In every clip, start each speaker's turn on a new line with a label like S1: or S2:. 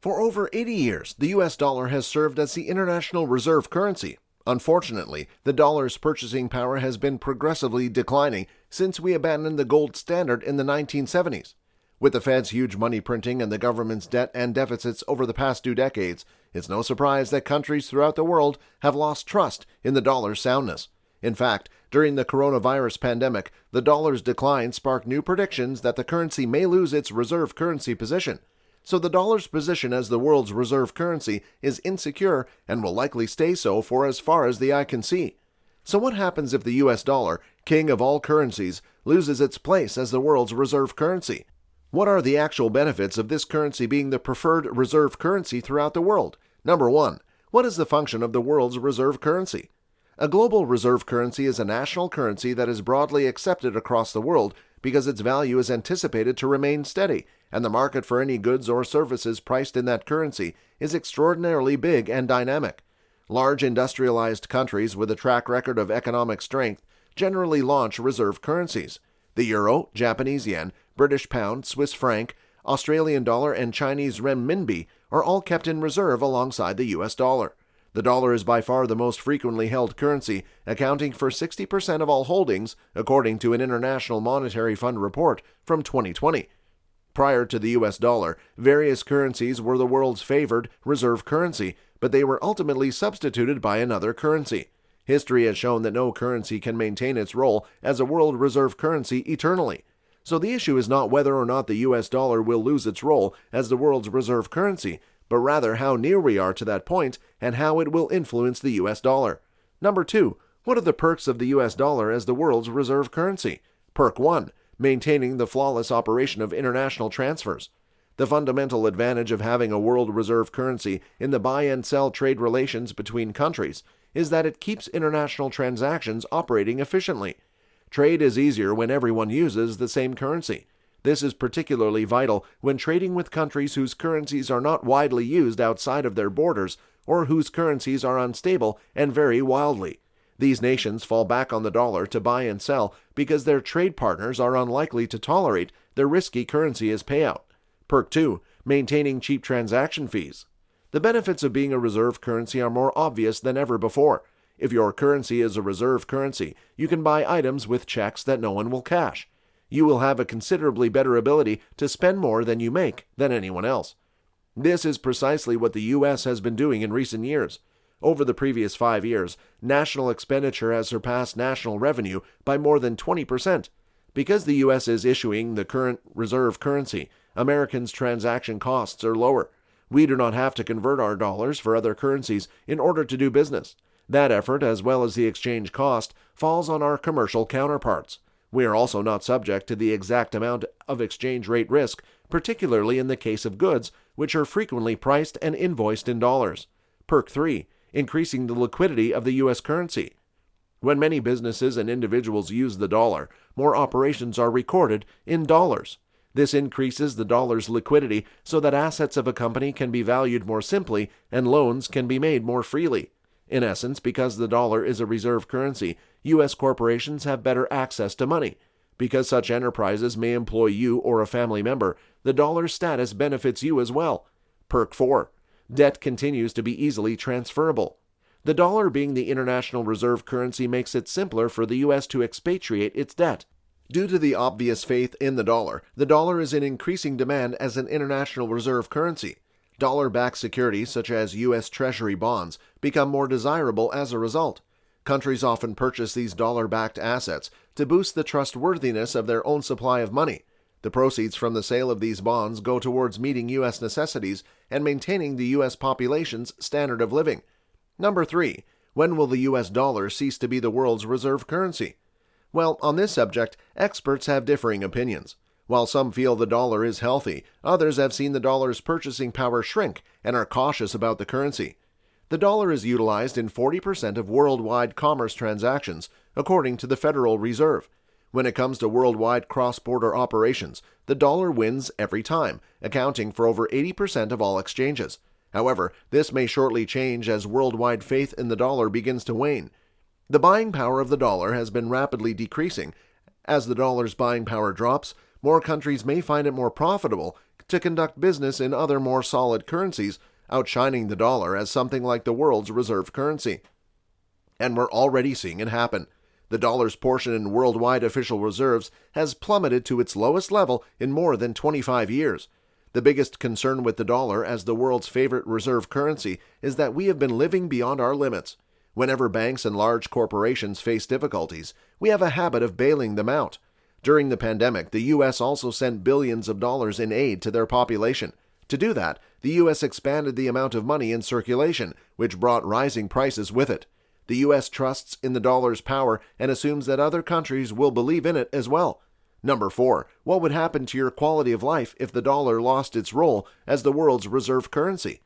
S1: For over 80 years, the US dollar has served as the international reserve currency. Unfortunately, the dollar's purchasing power has been progressively declining since we abandoned the gold standard in the 1970s. With the Fed's huge money printing and the government's debt and deficits over the past 2 decades, it's no surprise that countries throughout the world have lost trust in the dollar's soundness. In fact, during the coronavirus pandemic, the dollar's decline sparked new predictions that the currency may lose its reserve currency position. So the dollar's position as the world's reserve currency is insecure and will likely stay so for as far as the eye can see. So what happens if the US dollar, king of all currencies, loses its place as the world's reserve currency? What are the actual benefits of this currency being the preferred reserve currency throughout the world? Number 1. What is the function of the world's reserve currency? A global reserve currency is a national currency that is broadly accepted across the world because its value is anticipated to remain steady, and the market for any goods or services priced in that currency is extraordinarily big and dynamic. Large industrialized countries with a track record of economic strength generally launch reserve currencies. The euro, Japanese yen, British pound, Swiss franc, Australian dollar, and Chinese renminbi are all kept in reserve alongside the US dollar. The dollar is by far the most frequently held currency, accounting for 60% of all holdings, according to an International Monetary Fund report from 2020. Prior to the US dollar, various currencies were the world's favored reserve currency, but they were ultimately substituted by another currency. History has shown that no currency can maintain its role as a world reserve currency eternally. So the issue is not whether or not the US dollar will lose its role as the world's reserve currency, but rather how near we are to that point and how it will influence the US dollar. Number 2. What are the perks of the US dollar as the world's reserve currency? Perk 1. Maintaining the flawless operation of international transfers. The fundamental advantage of having a world reserve currency in the buy and sell trade relations between countries is that it keeps international transactions operating efficiently. Trade is easier when everyone uses the same currency. This is particularly vital when trading with countries whose currencies are not widely used outside of their borders or whose currencies are unstable and vary wildly. These nations fall back on the dollar to buy and sell because their trade partners are unlikely to tolerate their risky currency as payout. Perk 2. Maintaining cheap transaction fees. The benefits of being a reserve currency are more obvious than ever before. If your currency is a reserve currency, you can buy items with checks that no one will cash. You will have a considerably better ability to spend more than you make than anyone else. This is precisely what the U.S. has been doing in recent years. Over the previous 5 years, national expenditure has surpassed national revenue by more than 20%. Because the U.S. is issuing the current reserve currency, Americans' transaction costs are lower. We do not have to convert our dollars for other currencies in order to do business. That effort, as well as the exchange cost, falls on our commercial counterparts. We are also not subject to the exact amount of exchange rate risk, particularly in the case of goods, which are frequently priced and invoiced in dollars. Perk 3. Increasing the liquidity of the U.S. currency. When many businesses and individuals use the dollar, more operations are recorded in dollars. This increases the dollar's liquidity so that assets of a company can be valued more simply and loans can be made more freely. In essence, because the dollar is a reserve currency, U.S. corporations have better access to money. Because such enterprises may employ you or a family member, the dollar's status benefits you as well. Perk 4. Debt continues to be easily transferable. The dollar being the international reserve currency makes it simpler for the U.S. to expatriate its debt. Due to the obvious faith in the dollar is in increasing demand as an international reserve currency. Dollar-backed securities such as U.S. Treasury bonds become more desirable as a result. Countries often purchase these dollar-backed assets to boost the trustworthiness of their own supply of money. The proceeds from the sale of these bonds go towards meeting U.S. necessities and maintaining the U.S. population's standard of living. Number 3. When will the U.S. dollar cease to be the world's reserve currency? Well, on this subject, experts have differing opinions. While some feel the dollar is healthy, others have seen the dollar's purchasing power shrink and are cautious about the currency. The dollar is utilized in 40% of worldwide commerce transactions, according to the Federal Reserve. When it comes to worldwide cross-border operations, the dollar wins every time, accounting for over 80% of all exchanges. However, this may shortly change as worldwide faith in the dollar begins to wane. The buying power of the dollar has been rapidly decreasing. As the dollar's buying power drops, more countries may find it more profitable to conduct business in other more solid currencies, outshining the dollar as something like the world's reserve currency. And we're already seeing it happen. The dollar's portion in worldwide official reserves has plummeted to its lowest level in more than 25 years. The biggest concern with the dollar as the world's favorite reserve currency is that we have been living beyond our limits. Whenever banks and large corporations face difficulties, we have a habit of bailing them out. During the pandemic, the U.S. also sent billions of dollars in aid to their population. To do that, the U.S. expanded the amount of money in circulation, which brought rising prices with it. The U.S. trusts in the dollar's power and assumes that other countries will believe in it as well. Number 4. What would happen to your quality of life if the dollar lost its role as the world's reserve currency?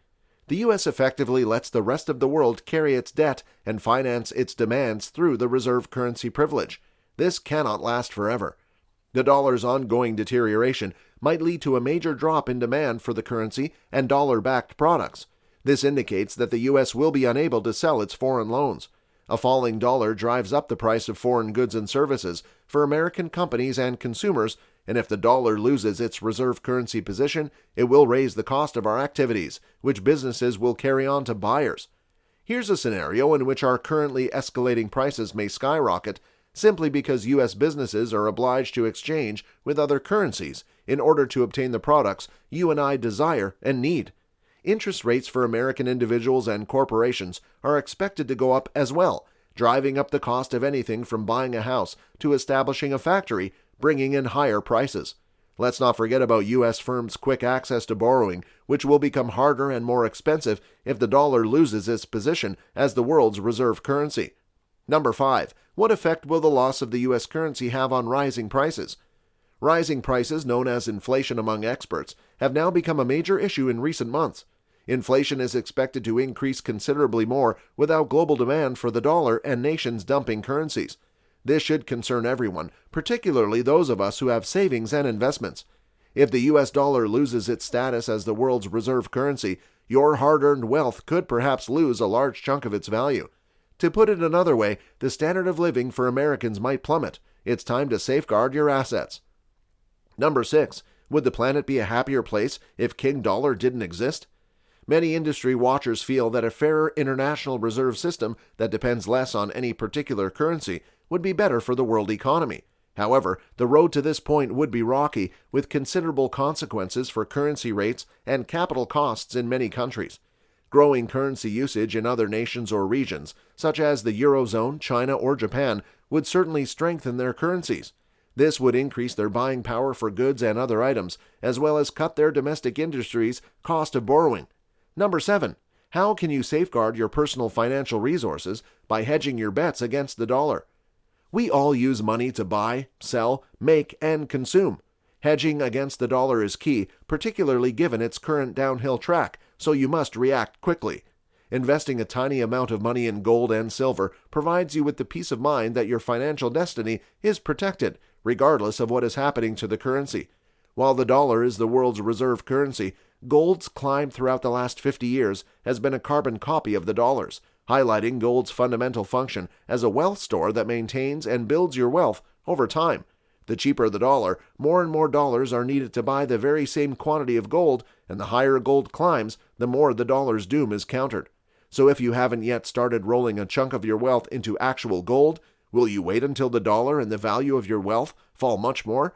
S1: The U.S. effectively lets the rest of the world carry its debt and finance its demands through the reserve currency privilege. This cannot last forever. The dollar's ongoing deterioration might lead to a major drop in demand for the currency and dollar-backed products. This indicates that the U.S. will be unable to sell its foreign loans. A falling dollar drives up the price of foreign goods and services for American companies and consumers, and if the dollar loses its reserve currency position, it will raise the cost of our activities, which businesses will carry on to buyers. Here's a scenario in which our currently escalating prices may skyrocket simply because U.S. businesses are obliged to exchange with other currencies in order to obtain the products you and I desire and need. Interest rates for American individuals and corporations are expected to go up as well, driving up the cost of anything from buying a house to establishing a factory, bringing in higher prices. Let's not forget about U.S. firms' quick access to borrowing, which will become harder and more expensive if the dollar loses its position as the world's reserve currency. Number 5. What effect will the loss of the U.S. currency have on rising prices? Rising prices, known as inflation among experts, have now become a major issue in recent months. Inflation is expected to increase considerably more without global demand for the dollar and nations dumping currencies. This should concern everyone, particularly those of us who have savings and investments. If the U.S. dollar loses its status as the world's reserve currency, your hard-earned wealth could perhaps lose a large chunk of its value. To put it another way, the standard of living for Americans might plummet. It's time to safeguard your assets. Number 6. Would the planet be a happier place if King Dollar didn't exist? Many industry watchers feel that a fairer international reserve system that depends less on any particular currency would be better for the world economy. However, the road to this point would be rocky, with considerable consequences for currency rates and capital costs in many countries. Growing currency usage in other nations or regions, such as the Eurozone, China, or Japan, would certainly strengthen their currencies. This would increase their buying power for goods and other items, as well as cut their domestic industries' cost of borrowing. Number 7. How can you safeguard your personal financial resources by hedging your bets against the dollar? We all use money to buy, sell, make, and consume. Hedging against the dollar is key, particularly given its current downhill track, so you must react quickly. Investing a tiny amount of money in gold and silver provides you with the peace of mind that your financial destiny is protected, regardless of what is happening to the currency. While the dollar is the world's reserve currency, gold's climb throughout the last 50 years has been a carbon copy of the dollar's, highlighting gold's fundamental function as a wealth store that maintains and builds your wealth over time. The cheaper the dollar, more and more dollars are needed to buy the very same quantity of gold, and the higher gold climbs, the more the dollar's doom is countered. So if you haven't yet started rolling a chunk of your wealth into actual gold, will you wait until the dollar and the value of your wealth fall much more?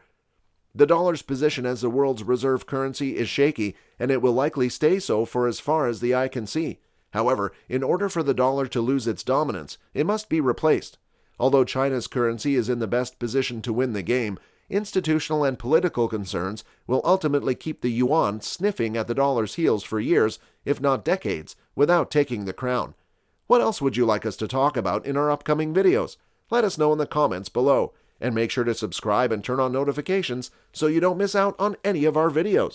S1: The dollar's position as the world's reserve currency is shaky, and it will likely stay so for as far as the eye can see. However, in order for the dollar to lose its dominance, it must be replaced. Although China's currency is in the best position to win the game, institutional and political concerns will ultimately keep the yuan sniffing at the dollar's heels for years, if not decades, without taking the crown. What else would you like us to talk about in our upcoming videos? Let us know in the comments below, and make sure to subscribe and turn on notifications so you don't miss out on any of our videos.